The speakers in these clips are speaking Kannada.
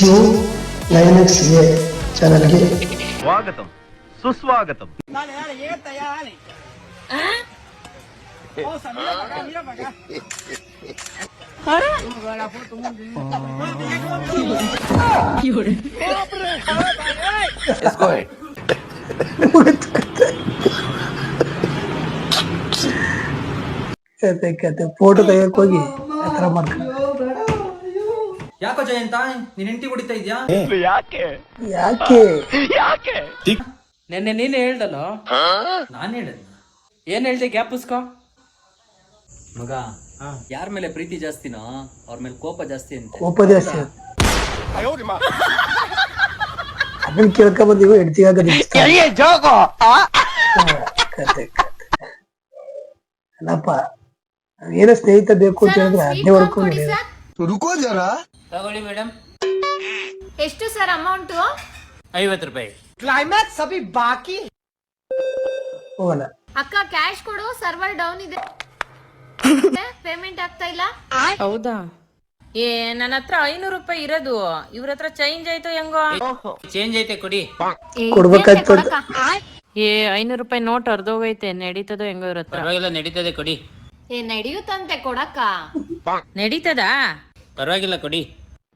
ಶಿವ ಲೈನೆಕ್ಸ್ ಎ ಚಾನಲ್ಗೆ ಸ್ವಾಗತಂ ಸುಸ್ವಾಗತಂ. ಕತೆ ಫೋಟೋ ತೆಗಿಯಕ್ ಹೋಗಿ ಆತರ ಮಾಡ್ಕೊಂಡು ಯಾಕೋ ಜಯಂತ ನೀನ್ ಹೆಂಡತಿ ಹೊಡಿತಾ ಇದ್ಯಾ? ಯಾಕೆ ನೆನ್ನೆ ನೀನ್ ಹೇಳ್ದಲ್ಲ. ನಾನ್ ಹೇಳಿದ್ನ ಏನ್ ಹೇಳ್ದೆ? ಗ್ಯಾಪುಸ್ಕೋ ಮಗ. ಯಾರ ಮೇಲೆ ಪ್ರೀತಿ ಜಾಸ್ತಿನೋ ಅವ್ರ ಮೇಲೆ ಕೋಪ ಜಾಸ್ತಿ ಅಂತ. ಕೋಪ ಜಾಸ್ತಿ ಅದನ್ನ ಕೇಳ್ಕ ಬಂದಿವು ಹೆಂಡತಿಯಾಗದ ಅಲ್ಲಪ್ಪ ಏನೋ ಸ್ನೇಹಿತ ಬೇಕು ಅಂತ ಹೇಳಿದ್ರೆ ಅದೇ ಹೊಡ್ಕೊಂಡು ತಗೊಳ್ಳಿ ಮೇಡಮ್. ಎಷ್ಟು ಸರ್ ಅಮೌಂಟ್? 50 ರೂಪಾಯಿ. ಹೋಗಲ್ಲ. ಅಕ್ಕ ಕ್ಯಾಶ್ ಕೊಡು, ಸರ್ವರ್ ಡೌನ್ ಇದೆ, ಪೇಮೆಂಟ್ ಆಗ್ತಾ ಇಲ್ಲ. ಹೌದಾ? ಏ ನನ್ನ ಹತ್ರ 500 ರೂಪಾಯಿ ಇರೋದು, ಇವ್ರ ಹತ್ರ ಚೇಂಜ್ ಆಯ್ತು ಹೆಂಗೋ? ಚೇಂಜ್ ಐತೆ ಕೊಡಿ. ಕೊಡ್ಬೇಕಾಯ್ತು. ಏ 500 ರೂಪಾಯಿ ನೋಟ್ ಅರ್ಧೋಗೈತೆ, ನಡೀತದೋ ಹೆಂಗೋ ಇವ್ರ ಹತ್ರ? ಪರವಾಗಿಲ್ಲ, ನಡೀತದೆ ಕೊಡಿ. ಏ ನಡೆಯುತ್ತಂತೆ ಕೊಡಕ್ಕ. ನಡೀತದಾ? ಪರವಾಗಿಲ್ಲ ಕೊಡಿ.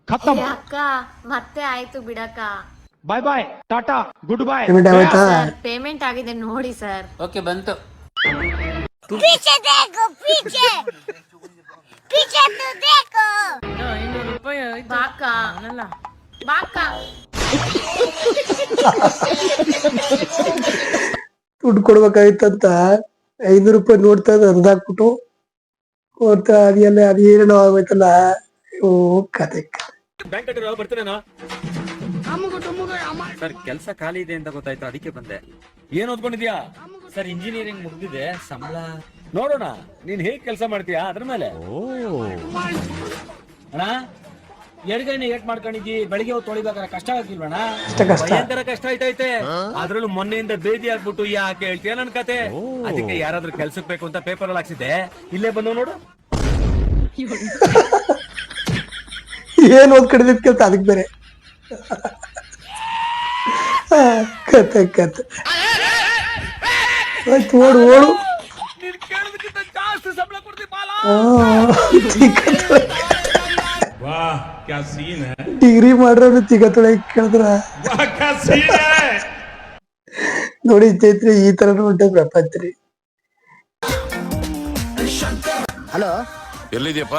ಏ ಅಕ್ಕ ಮತ್ತೆ ಆಯ್ತು ಬಿಡಕ್ಕ. ಪೇಮೆಂಟ್ ಆಗೋಯ್ತಾ? ಸರ್ ಪೇಮೆಂಟ್ ಆಗಿದೆ ನೋಡಿ ಸರ್. ಓಕೆ ಬಂತು. 500 ರೂಪಾಯಿ ಆಯ್ತು. ಬಾಕ ಅನ್ನಲ್ಲ. ಬಾಕ ದುಡ್ಡು ಕೊಡ್ಬೇಕಾಯ್ತಂತ 500 ರೂಪಾಯಿ ನೋಡ್ತಾ ಹರಿದಾಕ್ಬಿಟ್ಟು ಕೊಡ್ತಾ ಅದೆಲ್ಲ ಅದೇನೇನೋ ಆಗೋಯ್ತಲ್ಲ. ಓ ಕತೆ ಸರ್ ಕೆಲಸ ಖಾಲಿ ಇದೆ ಅಂತ ಗೊತ್ತಾಯ್ತು, ಅದಕ್ಕೆ ಬಂದೆ. ಏನ್ ಓದ್ಕೊಂಡಿದ್ಯಾ? ಸರ್ ಇಂಜಿನಿಯರಿಂಗ್ ಮುಗ್ದಿದೆ, ಸಂಬಳ ನೋಡೋಣ ನೀನ್ ಹೇಗ್ ಕೆಲಸ ಮಾಡ್ತೀಯಾ ಅದ್ರ ಮೇಲೆ. ಅಣ್ಣ ಎಡ್ಗೈನ ಏಟ್ ಮಾಡ್ಕೊಂಡಿದ್ದಿ, ಬೆಳಿಗ್ಗೆ ಹೊತ್ತು ತೊಳಿಬೇಕಾದ್ರೆ ಕಷ್ಟ ಆಗಿಲ್ವಣ್ಣ? ಕಷ್ಟ. ಭಯಂಕರ ಕಷ್ಟ ಆಯ್ತೈತೆ. ಅದ್ರಲ್ಲೂ ಮೊನ್ನೆಯಿಂದ ಬೇದಿ ಆಗ್ಬಿಟ್ಟು ಯಾಕೆ ಹೇಳ್ತೀಯ ನನ್ ಕತೆ? ಅದಕ್ಕೆ ಯಾರಾದ್ರೂ ಕೆಲ್ಸಕ್ ಬೇಕು ಅಂತ ಪೇಪರ್ ಅಲ್ಲಿ ಹಾಕ್ಸಿದ್ದೆ, ಇಲ್ಲೇ ಬಂದು ನೋಡು. ಏನ್ ಓದ್ಕೊಂಡಿದ್ ಕೇಳ್ತ ಅದಕ್ ಬೇರೆ ಕತೆ ಆಯ್ತು. ಓಡು ನೀನ್ ಕೇಳೋದಕ್ಕಿಂತ ಜಾಸ್ತಿ ಸಂಬಳ ಕೊಡ್ತೀವಿ ಬಾಲ. ಡಿಗ್ರಿ ಮಾಡ್ರ ತಿಗ ತೊಳಕ್ ಕೇಳಿದ್ರ ನೋಡಿ ಚೈತ್ರಿ ಈ ತರ ಉಂಟು ಪ್ರಪಂಚ ರೀ. ಹಲೋ ಎಲ್ಲಿದ್ಯಪ್ಪ?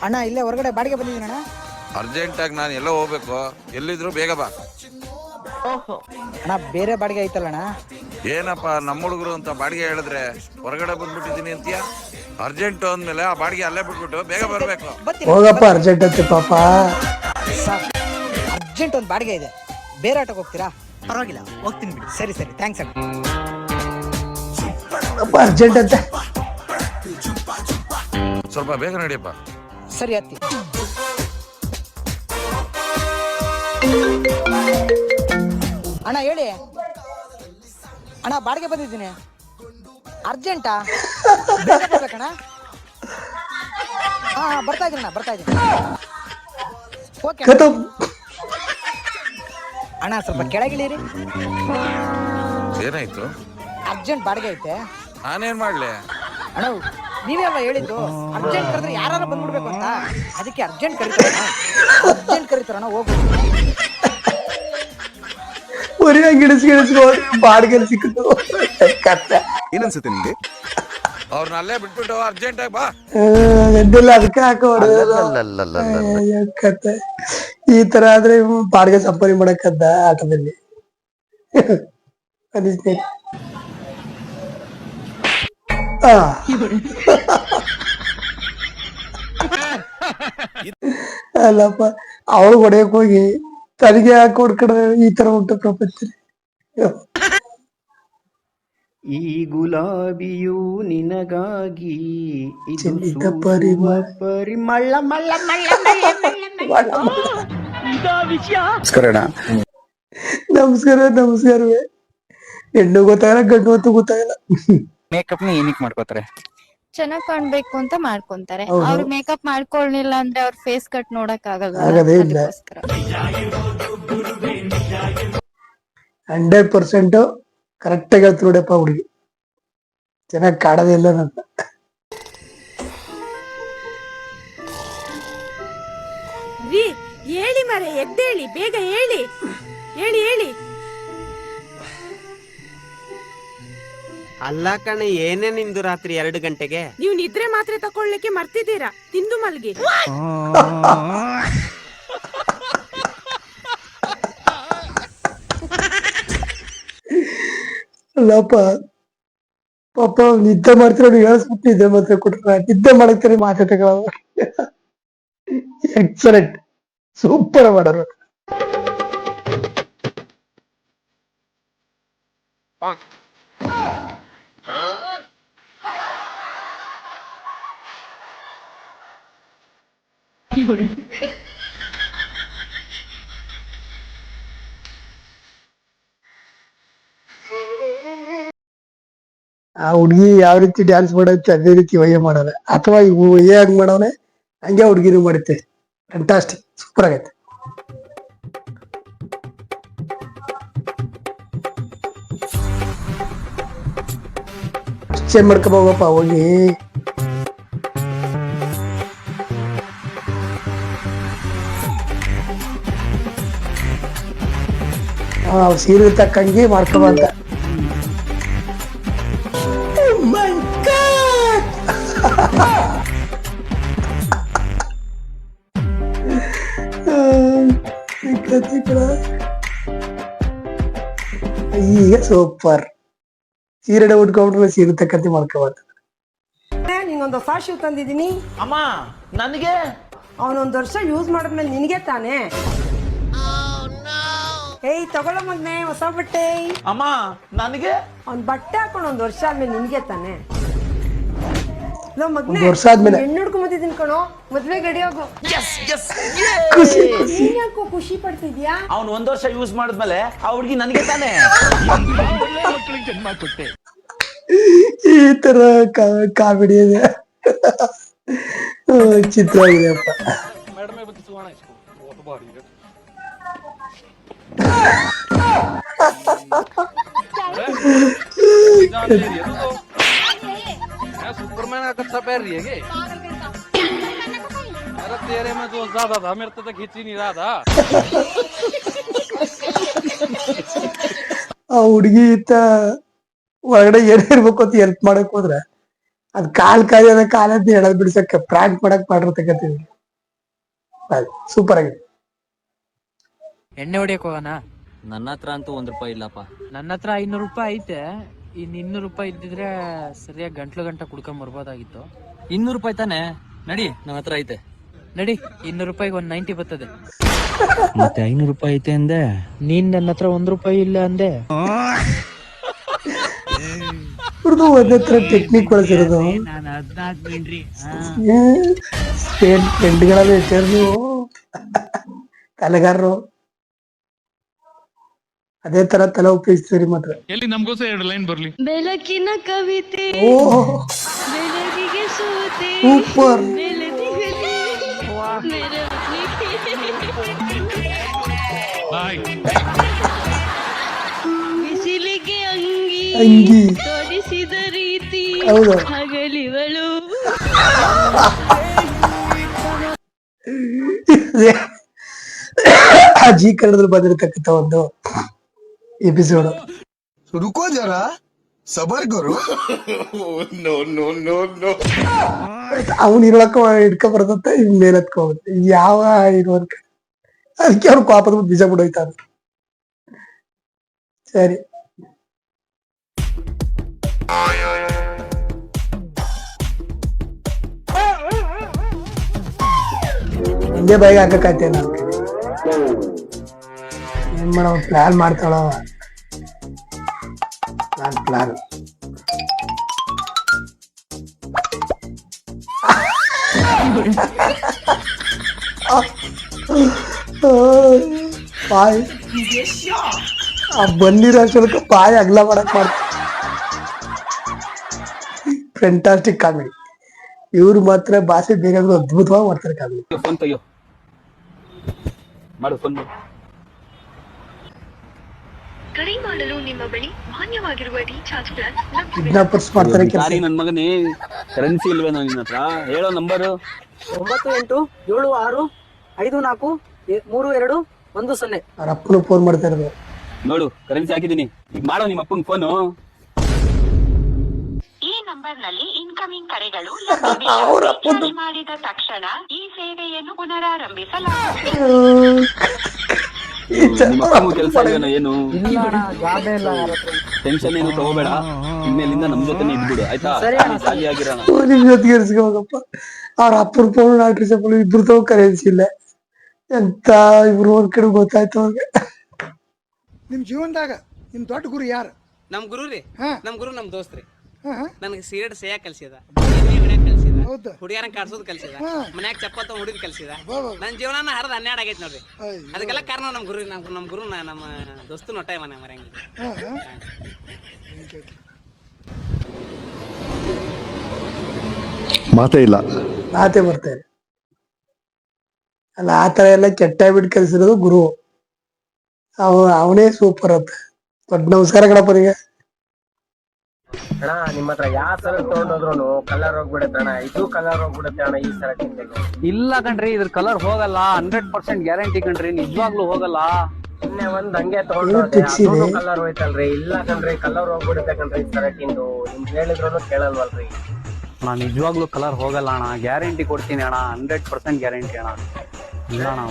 ಅಣ್ಣ, ಇಲ್ಲೇ ಹೊರಗಡೆ ಬಾಡಿಗೆ ಬಂದಿದ್ದೀನಿ ಅಣ್ಣ. ಅರ್ಜೆಂಟ್ ಆಗಿ ನಾನು ಎಲ್ಲ ಹೋಗ್ಬೇಕು, ಎಲ್ಲಿದ್ರು ಬೇಗ ಬಾ. ಅಣ್ಣ ಬೇರೆ ಬಾಡಿಗೆ ಐತಲ್ಲ ಅಣ್ಣ? ಏನಪ್ಪ ನಮ್ಮ ಹುಡುಗರು ಅಂತ ಬಾಡಿಗೆ ಹೇಳಿದ್ರೆ ಹೊರಗಡೆ ಬಂದ್ಬಿಟ್ಟಿದೀನಿ ಅಂತೀಯ? ಅರ್ಜೆಂಟ್ ಅಂದ್ಮೇಲೆ ಆ ಬಾಡಿಗೆ ಅಲ್ಲೇ ಬಿಟ್ಬಿಟ್ಟು ಬೇಗ ಬರ್ಬೇಕು. ಹೋಗಪ್ಪ ಅರ್ಜೆಂಟ್ ಅಂತೆ ಪಾಪ. ಅರ್ಜೆಂಟ್ ಒಂದು ಬಾಡಿಗೆ ಇದೆ, ಬೇರೆ ಆಟೋಗೆ ಹೋಗ್ತೀರಾ? ಪರವಾಗಿಲ್ಲ, ಹೋಗ್ತೀನಿ ಬಿಡಿ. ಸರಿ ಥ್ಯಾಂಕ್ಸ್ ಅಣ್ಣ. ಅರ್ಜೆಂಟ್ ಅಂತೆ. ಸ್ವಲ್ಪ ಬೇಗ ನಡಿಯಪ್ಪ. ಸರಿ ಹತ್ತಿ. ಅಣ್ಣ ಹೇಳಿ ಅಣ್ಣ, ಬಾಡಿಗೆ ಬಂದಿದ್ದೀನಿ, ಅರ್ಜೆಂಟಾ? ಬೇಗ ಬರ್ಬೇಕಣ್ಣ? ಹಾ ಬರ್ತಾ ಇದ್ದೀನಿ. ಓಕೆ ಅಣ್ಣ, ಸ್ವಲ್ಪ ಕೆಳಗಿಳಿರಿ. ಏನಾಯ್ತು? ಅರ್ಜೆಂಟ್ ಬಾಡಿಗೆ ಐತೆ. ನಾನೇನ್ ಮಾಡ್ಲಿ ಅಣ್ಣ, ನೀವೇ ಅಲ್ವಾ ಹೇಳಿದ್ದು ಅರ್ಜೆಂಟ್ ಕರೆದ್ರೆ ಯಾರು ಬಂದ್ಬಿಡ್ಬೇಕು ಅಂತ? ಅದಕ್ಕೆ ಅರ್ಜೆಂಟ್ ಕರೀತಾರಣ್ಣ. ಹೋಗು. ಗಿಡಿಸ್ಕೊ ಬಾಡಿಗೆ ಸಿಕ್ಕಿತು. ಏನನ್ಸುತ್ತೆ ನಿಮ್ಗೆ? ಅವ್ರನ್ನ ಅಲ್ಲೇ ಬಿಟ್ಬಿಟ್ಟು ಅರ್ಜೆಂಟ್ ಆಗಿ ಬಾ. ಎದ್ದೆಲ್ಲ ಅದಕ್ಕೆ ಹಾಕೋದು ಕತೆ. ಈ ತರ ಆದ್ರೆ ಬಾಡಿಗೆ ಸಂಪಾದನೆ ಮಾಡಕ್ಕದ್ದ ಆಟದಲ್ಲಿ. ಅಲ್ಲಪ್ಪ, ಅವಳು ಹೊಡೆಯಕ್ ಹೋಗಿ ತನಗೆ ಹಾಕಿ ಹೊಡ್ಕಡೆ ಈ ತರ ಉಂಟು ಪ್ರಪಂಚ. ಈ ಗುಲಾಬಿಯು ನಿನಗಾಗಿ ಇದು ಪರಿಮಳ ನಮಸ್ಕಾರವೇ. ಹೆಣ್ಣು ಗೊತ್ತಾಗಲ್ಲ, ಗಂಡು ಹೊತ್ತು ಗೊತ್ತಾಗಲ್ಲ. ಮೇಕಪ್ ನ ಏನಕ್ಕೆ ಮಾಡ್ಕೋತಾರೆ? ಚೆನ್ನಾಗ್ ಕಾಣ್ಬೇಕು ಅಂತ ಮಾಡ್ಕೊಂತಾರೆ. ಹೌದು. ಅವ್ರು ಮೇಕಪ್ ಮಾಡ್ಕೊಳ್ಳಿಲ್ಲ ಅಂದ್ರೆ ಅವ್ರ ಫೇಸ್ ಕಟ್ ನೋಡಕ್ ಆಗಲ್ಲ. ಆಗದೇ ಇಲ್ಲ. 100% ಕರೆಕ್ಟ್ ಆಗಿ ಹೇಳ್ತು ನೋಡಪ್ಪ ಹುಡುಗಿ, ಚೆನ್ನಾಗಿ ಕಾಣದೇ ಇಲ್ಲ ಅಂತ. ಹೇಳಿ ಮರೆ, ಎದ್ದೇಳಿ, ಬೇಗ ಹೇಳಿ, ಹೇಳಿ ಹೇಳಿ. ಅಲ್ಲ ಕಣೆ, ಏನೇ ನಿಮ್ದು ರಾತ್ರಿ 2 ಗಂಟೆಗೆ? ನೀವು ನಿದ್ರೆ ಮಾತ್ರೆ ತಕೊಳ್ಳಿಕ್ಕೆ ಮರ್ತಿದ್ದೀರಾ, ತಿಂದು ಮಲ್ಗಿ. ಅಲ್ಲಪ್ಪ ಪಾಪ ನಿದ್ದೆ ಮಾಡ್ತೀರ, ಹೇಳಿಸ್ಬಿಟ್ಟು ನಿದ್ದೆ ಮಾತ್ರ ಕೊಟ್ರ ನಿದ್ದೆ ಮಾಡಕ್ತಾರೆ ಮಾತಾಡ್ತಕ್ಕ. ಎಕ್ಸಲೆಂಟ್, ಸೂಪರ್ ಮಾಡೋರು. ಆ ಹುಡ್ಗಿ ಯಾವ ರೀತಿ ಡ್ಯಾನ್ಸ್ ಮಾಡತ್ತೆ ಅದೇ ರೀತಿ ವಯ್ಯ ಮಾಡೋರೆ, ಅಥವಾ ಇವು ವಯ್ಯ ಹಂಗ್ ಮಾಡವನೆ ಹಂಗೆ ಹುಡ್ಗಿನೂ ಮಾಡುತ್ತೆ. ಫ್ಯಾಂಟಾಸ್ಟಿಕ್, ಸೂಪರ್ ಆಗೈತೆ. ಚೇಂಜ್ ಮಾಡ್ಕೋಬೋಗಪ್ಪ ಹೋಗಿ. ಅವ್ರ ಸೀರೆ ತಕ್ಕಂಗೆ ಮಾಡ್ಕೊಬಂತ. ಈಗ ಸೂಪರ್ ಸೀರೆ ಉಟ್ಕೊಂಡ್ರೆ ಸೀರೆ ತಕ್ಕಂತೆ ಮಾಡ್ಕೊಬಾರ್ದು. ನಿಂಗೊಂದು ಹೊಸ ಶೂ ತಂದಿದ್ದೀನಿ ಅಮ್ಮ. ನನಗೆ ಅವನೊಂದು ವರ್ಷ ಯೂಸ್ ಮಾಡಿದ್ಮೇಲೆ ನಿನಗೆ ತಾನೇ. ಏಯ್ ತಗೊಳ್ಳೋ ಮಗ್ನೆ ಹೊಸ ಬಟ್ಟೆ. ಅಮ್ಮ ನನಗೆ ಅವ್ನ್ ಬಟ್ಟೆ ಹಾಕೊಂಡು 1 ವರ್ಷ ಆದ್ಮೇಲೆ ನಿನ್ಗೆ ತಾನೆ. ಮಗ್ನೆ 1 ವರ್ಷ ಆದ್ಮೇಲೆ ಹೆಣ್ಣು ಹುಡ್ಕೊಂಡ್ ಬಂದಿದ್ದೀನಿ ಕಣೋ, ಮದ್ವೆ ಗಡಿ ಹೋಗು. ನೀನ್ ಯಾಕೋ ಖುಷಿ ಪಡ್ತಿದ್ಯಾ? ಅವ್ನು 1 ವರ್ಷ ಯೂಸ್ ಮಾಡಿದ್ಮೇಲೆ ಆ ಹುಡುಗಿ ನನಗೆ ತಾನೆ. ಈ ತರ ಕಾಮಿಡಿ ಇದೆ, ಚಿತ್ರ ಆಗಿದೆಯಪ್ಪ. सुपरमैन का कच्चा पैर रही है क्या? अरे तेरे में जो ज्यादा था, मेरे तो खींच ही नहीं रहा था. ಆ ಹುಡುಗಿ ಇತ್ತ ಹೊರಗಡೆ ಏನಿರ್ಬೇಕು ಅಂತ ಹೆಲ್ಪ್ ಮಾಡಕ್ ಹೋದ್ರೆ ಅದ್ ಕಾಯದ ಕಾಲದ ಎಳದ್ ಬಿಡ್ಸಕ್ಕೆ ಪ್ರಾಂಕ್ ಮಾಡಕ್ ಮಾಡಿರ್ತಕ್ಕಂಥದ್ದು. ಸೂಪರ್ ಆಗಿದೆ. ಎಣ್ಣೆ ಹೊಡಿಯಕ್ ಹೋಗೋಣ? ನನ್ನ ಹತ್ರ ಅಂತೂ 1 ರೂಪಾಯಿ ಇಲ್ಲಪ್ಪ. ನನ್ನ ಹತ್ರ 500 ರೂಪಾಯಿ ಐತೆ. ಇನ್ 200 ರೂಪಾಯಿ ಇದ್ದಿದ್ರೆ ಸರಿಯಾಗಿ ಗಂಟೆ ಕುಡ್ಕೊಂಡ್ ಬರ್ಬೋದಾಗಿತ್ತು. 200 ರೂಪಾಯಿ ತಾನೆ, ನಡಿ, ನನ್ನ ಹತ್ರ ಐತೆ. ನಡಿ, 200 ರೂಪಾಯಿಗೆ 190 ಬರ್ತದೆ. ಮತ್ತೆ 500 ರೂಪಾಯಿ ಐತೆ ಅಂದೆ. ನೀನ್ ನನ್ನ ಹತ್ರ 1 ರೂಪಾಯಿ ಇಲ್ಲ ಅಂದೆ. ಇವ್ರದ್ದು ಒಂದೇ ತರ ಟೆಕ್ನಿಕ್ ಬಳಸಿರೋದು. ಫ್ರೆಂಡ್ಗಳಲ್ಲಿ ಇರ್ತಾರೆ ನೀವು, ಕಲೆಗಾರರು ಅದೇ ತರ ತಲೆ ಉಪಯೋಗಿಸ್ತೀರಿ ಮಾತ್ರ. ಎಲ್ಲಿ ನಮಗೋಸ 2 ಲೈನ್ ಬರ್ಲಿ. ಬೆಳಕಿನ ಕವಿತೆ, ಓ ಬೆಳಗಿಗೆ ಸೂತೆ, ಸೂಪರ್. ಬಿಸಿಲಿಗೆ ಅಂಗಿ ತೊಡಿಸಿದ ರೀತಿ ಹೌದು. ಹಗಲಿವಳು. ಜಿ ಕನ್ನಡದಲ್ಲಿ ಬಂದಿರತಕ್ಕಂತ ಒಂದು ಎಪಿಸೋಡ್. रुको जरा सबर करो. No no no no. ಅವ್ನು ಇರೋಳಕ್ಕ ಹಿಡ್ಕೊ ಬರ್ತಂತ ಇವ್ ಮೇಲತ್ಕೊ ಹೋಗುತ್ತೆ. ಯಾವ ಇರುವಂತ ಅದಕ್ಕೆ ಅವ್ರು ಪಾಪದ ಬೀಜ ಬಿಡೋಯ್ತಾರ. ಸರಿ, ಹಿಂಗೆ ಬೈಕ್ ಹಾಕಕತ್ತೆ. ನಾನು ಏನ್ ಮಾಡೋ ಪ್ಲಾನ್ ಮಾಡ್ತಾಳ ನಾನ್ ಪ್ಲಾನ್. ಬಾಯ್ ಆ ಬಂದಿರೋ ಬಾಯ್ ಅಗ್ಲ ಮಾಡಕ್ ಮಾಡ್ತ. Fantastic comedy. ಇವ್ರು ಮಾತ್ರ ಭಾಷೆ ಬೇಕಾದ್ರೂ ಅದ್ಭುತವಾಗಿ ಮಾಡ್ತಾರೆ ಕಾಮಿಡಿ. ಫೋನ್ ತೆಗಿಯೋ, ಮಾಡು ಫೋನ್. ಕರೆ ಮಾಡಲು ನಿಮ್ಮ ಬಳಿ ಮಾನ್ಯವಾಗಿರುವ ರೀಚಾರ್ಜ್ ಪ್ಲಾನ್ ಕಿಡ್ನಾಪರ್ಸ್ ಮಾಡ್ತಾರೆ ಕೆಲಸ. ನನ್ ಮಗನೇ ಕರೆನ್ಸಿ ಇಲ್ವೇ ನಿನ್ನ ಹತ್ರ? ಹೇಳೋ ನಂಬರು. 9876543210. ಅವ್ರ ಅಪ್ಪನು ಫೋನ್ ಮಾಡ್ತಾ ಇರೋದು. ನೋಡು ಕರೆನ್ಸಿ ಹಾಕಿದೀನಿ, ಈಗ ಮಾಡೋ ನಿಮ್ಮ ಅಪ್ಪನ ಫೋನು. ಈ ನಂಬರ್ನಲ್ಲಿ ಇನ್ಕಮಿಂಗ್ ಕರೆಗಳು ಮಾಡಿದ ತಕ್ಷಣ ಈ ಸೇವೆಯನ್ನು ಪುನರಾರಂಭಿಸಲಾಗುತ್ತದೆ. ನಿಮ್ಮ ಅಪ್ಪನ ಕೆಲಸ ಏನು? ಟೆನ್ಷನ್ ಏನು ತಗೋಬೇಡ, ಇನ್ಮೇಲಿಂದ ನಮ್ ಜೊತೆನೆ ಇದ್ಬಿಡು ಆಯ್ತಾ? ಜಾಲಿ ಆಗಿರೋಣ. ನಿಮ್ ಜೊತೆಗೆ ಇರಿಸ್ಕೋಬೇಕಪ್ಪ. ಅವ್ರ ಅಪ್ಪನ ಫೋನ್ ನಾಲ್ಕು ಚಪ್ಪಲು ಇಬ್ರು ತಗೋ ಕರೆನ್ಸಿ ಇಲ್ಲ ಎಂತ ಇಬ್ರು ಒಂದ್ ಕಡೆ ಗೊತ್ತಾಯ್ತು ಅವ್ರಿಗೆ. ನಿಮ್ ಜೀವನದಾಗ ನಿಮ್ ದೊಡ್ಡ ಗುರು ಯಾರು? ನಮ್ ಗುರು ರೀ, ನಮ್ ಗುರು ನಮ್ ದೋಸ್ತ್ರಿ. ನನಗೆ ಸಿಗರೇಟ್ ಸೇಯಕ್ ಕಲ್ಸಿದ, ಕಲ್ಸಿದ, ಹುಡುಗಿಯರ ಕಾಡ್ಸೋದ್ ಕಲ್ಸಿದ, ಮನ್ಯಾಗ ಚಪ್ಪಲ್ ತಗೊಂಡ್ ಹುಡುಗಿ ಕಲ್ಸಿದ. ನನ್ ಜೀವನ ಹರಿದ 12 ಆಗೈತಿ ನೋಡ್ರಿ. ಅದಕ್ಕೆಲ್ಲ ಕಾರಣ ನಮ್ ಗುರು. ನಮ್ ಗುರು ನಮ್ಮ ದೋಸ್ತು ನೊಟ್ಟ ಮನೆ ಮರಂಗಿ. ಮಾತೇ ಇಲ್ಲ. ಮಾತೆ ಬರ್ತಾರೆ ಅಲ್ಲ. ಆತರ ಎಲ್ಲ ಕೆಟ್ಟ ಬಿಟ್ಟು ಕಲ್ಸಿರೋದು ಗುರು. ಅವನೇ ಸೂಪರ್ ಅಂತ. ದೊಡ್ಡ ನಮಸ್ಕಾರ ಕಣಪ್ಪನಿಗೆ. ಅಣ್ಣ ನಿಮ್ಮ ಹತ್ರ ಯಾವ ಸರ ತಗೊಂಡೋದ್ರು ಕಲರ್ ಹೋಗ್ಬಿಡುತ್ತೆ ಅಣ್ಣ. ಇದು ಕಲರ್ ಹೋಗ್ಬಿಡುತ್ತೆ ಅಣ್ಣ ಈ ಸರ. ಇಲ್ಲ ಕಣ್ರಿ, ಇದ್ರ ಕಲರ್ ಹೋಗಲ್ಲ. 100% ಗ್ಯಾರಂಟಿ ಕಣ್ರಿ, ನಿಜವಾಗ್ಲೂ ಹೋಗಲ್ಲ. ಸುಮ್ನೆ ಒಂದ್ ಹಂಗೆ ತಗೊಂಡು ಕಲರ್ ಹೋಯ್ತಲ್ರಿ. ಇಲ್ಲ ಕಣ್ರಿ, ಕಲರ್ ಹೋಗ್ಬಿಡುತ್ತೆ ಕಣ್ರಿ ಈ ಸರ ತಿಂದು. ನಿಮ್ಗೆ ಹೇಳಿದ್ರು ಕೇಳಲ್ವಲ್ರಿ. ಅಣ್ಣ ನಿಜವಾಗ್ಲೂ ಕಲರ್ ಹೋಗಲ್ಲ ಅಣ್ಣ, ಗ್ಯಾರಂಟಿ ಕೊಡ್ತೀನಿ ಅಣ್ಣ. 100% ಗ್ಯಾರಂಟಿ ಅಣ್ಣ. ಇಲ್ಲ ಅಣ್ಣ,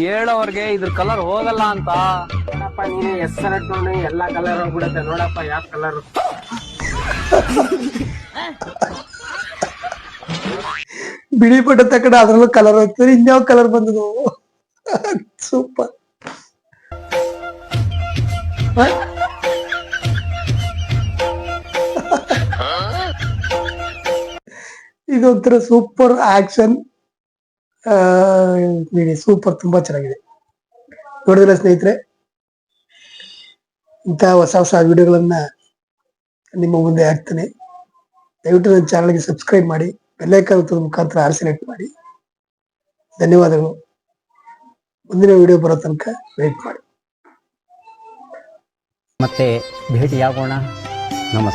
ಹೇಳೋರ್ಗೆ ಇದ್ರ ಕಲರ್ ಹೋಗಲ್ಲ ಅಂತ. ನೀನೇ ಹೆಸರ ನೋಡಿ ಎಲ್ಲಾ ಕಲರ್ ಹೋಗ್ಬಿಡುತ್ತೆ ನೋಡಪ್ಪ. ಯಾವ ಕಲರ್? ಬಿಳಿ ಬಟ್ಟೆ ತಕಡೆ ಅದ್ರಲ್ಲೂ ಕಲರ್ ಹೋಗ್ತಾರೆ. ಇನ್ಯಾವ ಕಲರ್ ಬಂದದು? ಸೂಪರ್. ಇದೊಂಥರ ಸೂಪರ್ ಆಕ್ಷನ್ ಸೂಪರ್. ತುಂಬಾ ಚೆನ್ನಾಗಿದೆ. ನೋಡಿದ್ರೆ ಸ್ನೇಹಿತರೆ, ಇಂತಹ ಹೊಸ ಹೊಸ ವಿಡಿಯೋಗಳನ್ನ ನಿಮ್ಮ ಮುಂದೆ ಹಾಕ್ತೇನೆ. ದಯವಿಟ್ಟು ನನ್ನ ಚಾನಲ್ಗೆ ಸಬ್ಸ್ಕ್ರೈಬ್ ಮಾಡಿ, ಬೆಲ್ ಐಕಾನ್ ಮುಖಾಂತರ ಆಲ್ ಸೆಲೆಕ್ಟ್ ಮಾಡಿ. ಧನ್ಯವಾದಗಳು. ಮುಂದಿನ ವಿಡಿಯೋ ಬರೋ ತನಕ ವೇಟ್ ಮಾಡಿ. ಮತ್ತೆ ಭೇಟಿಯಾಗೋಣ. ನಮಸ್ಕಾರ.